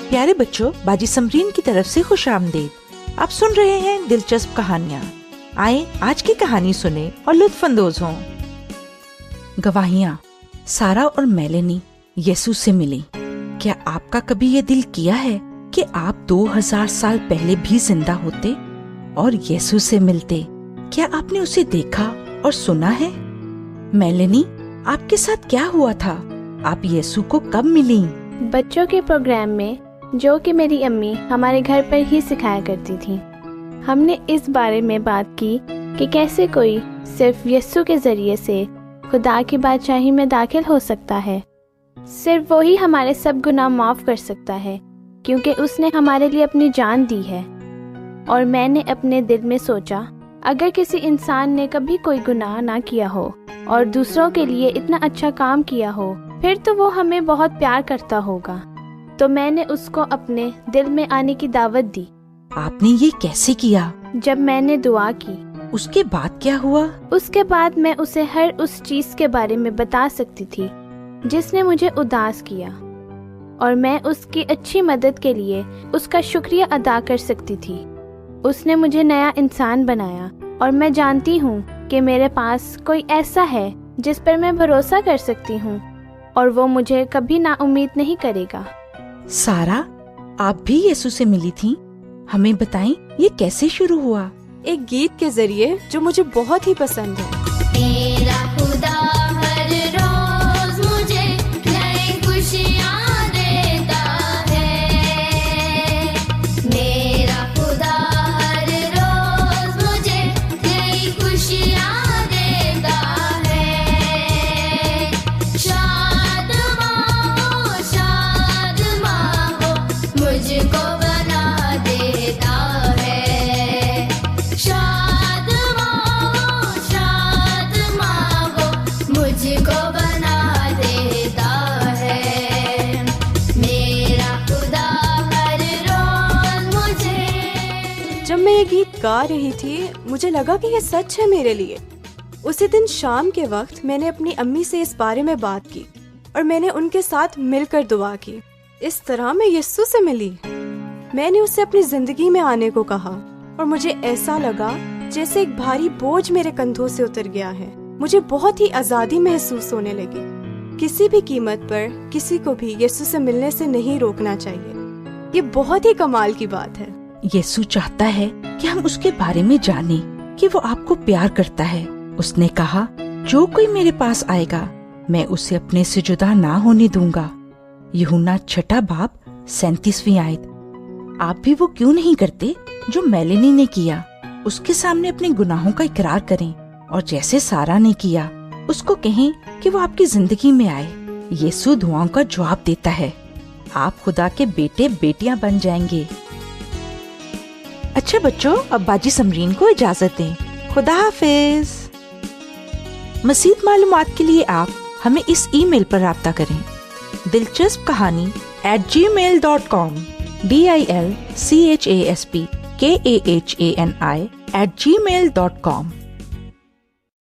پیارے بچوں، باجی سمرین کی طرف سے خوش آمدید۔ آپ سن رہے ہیں دلچسپ کہانیاں۔ آئیں آج کی کہانی سنیں اور لطف اندوز ہوں۔ گواہیاں۔ سارا اور میلنی یسوع سے ملی۔ کیا آپ کا کبھی یہ دل کیا ہے کہ آپ 2000 سال پہلے بھی زندہ ہوتے اور یسوع سے ملتے؟ کیا آپ نے اسے دیکھا اور سنا ہے؟ میلنی، آپ کے ساتھ کیا ہوا تھا؟ آپ یسوع کو کب ملیں؟ بچوں کے پروگرام میں، جو کہ میری امی ہمارے گھر پر ہی سکھایا کرتی تھی، ہم نے اس بارے میں بات کی کہ کیسے کوئی صرف یسوع کے ذریعے سے خدا کی بادشاہی میں داخل ہو سکتا ہے۔ صرف وہی ہمارے سب گناہ معاف کر سکتا ہے، کیونکہ اس نے ہمارے لیے اپنی جان دی ہے۔ اور میں نے اپنے دل میں سوچا، اگر کسی انسان نے کبھی کوئی گناہ نہ کیا ہو اور دوسروں کے لیے اتنا اچھا کام کیا ہو، پھر تو وہ ہمیں بہت پیار کرتا ہوگا۔ تو میں نے اس کو اپنے دل میں آنے کی دعوت دی۔ آپ نے یہ کیسے کیا؟ جب میں نے دعا کی۔ اس کے بعد کیا ہوا؟ اس کے بعد میں اسے ہر اس چیز کے بارے میں بتا سکتی تھی جس نے مجھے اداس کیا، اور میں اس کی اچھی مدد کے لیے اس کا شکریہ ادا کر سکتی تھی۔ اس نے مجھے نیا انسان بنایا، اور میں جانتی ہوں کہ میرے پاس کوئی ایسا ہے جس پر میں بھروسہ کر سکتی ہوں، اور وہ مجھے کبھی نا امید نہیں کرے گا۔ سارا، آپ بھی یسوع سے ملی تھیں؟ ہمیں بتائیں یہ کیسے شروع ہوا؟ ایک گیت کے ذریعے جو مجھے بہت ہی پسند ہے۔ میرا خدا ہر روز مجھے نئی خوشیاں دیتا ہے، میرا خدا ہر روز مجھے نئی خوشیاں دیتا ہے، شاد ماں مجھ کو بنا دیتا ہے، شاد ماں مجھ کو بنا دیتا ہے، میرا خدا ہر روز مجھے۔ جب میں یہ گیت گا رہی تھی، مجھے لگا کہ یہ سچ ہے میرے لیے۔ اسی دن شام کے وقت میں نے اپنی امی سے اس بارے میں بات کی، اور میں نے ان کے ساتھ مل کر دعا کی۔ اس طرح میں یسوع سے ملی۔ میں نے اسے اپنی زندگی میں آنے کو کہا، اور مجھے ایسا لگا جیسے ایک بھاری بوجھ میرے کندھوں سے اتر گیا ہے۔ مجھے بہت ہی آزادی محسوس ہونے لگی۔ کسی بھی قیمت پر کسی کو بھی یسوع سے ملنے سے نہیں روکنا چاہیے۔ یہ بہت ہی کمال کی بات ہے۔ یسوع چاہتا ہے کہ ہم اس کے بارے میں جانیں کہ وہ آپ کو پیار کرتا ہے۔ اس نے کہا، جو کوئی میرے پاس آئے گا میں اسے اپنے سے جدا نہ ہونے دوں گا۔ یوحنا 6 باب 37 آیت۔ آپ بھی وہ کیوں نہیں کرتے جو میلنی نے کیا؟ اس کے سامنے اپنے گناہوں کا اقرار کریں، اور جیسے سارا نے کیا، اس کو کہیں کہ وہ آپ کی زندگی میں آئے۔ یسوع دعاؤں کا جواب دیتا ہے۔ آپ خدا کے بیٹے بیٹیاں بن جائیں گے۔ اچھا بچوں، اب باجی سمرین کو اجازت دیں۔ خدا حافظ۔ مزید معلومات کے لیے آپ ہمیں اس ای میل پر رابطہ کریں، دلچسپ کہانی @gmail.com DILCHASPKAHANI @gmail.com۔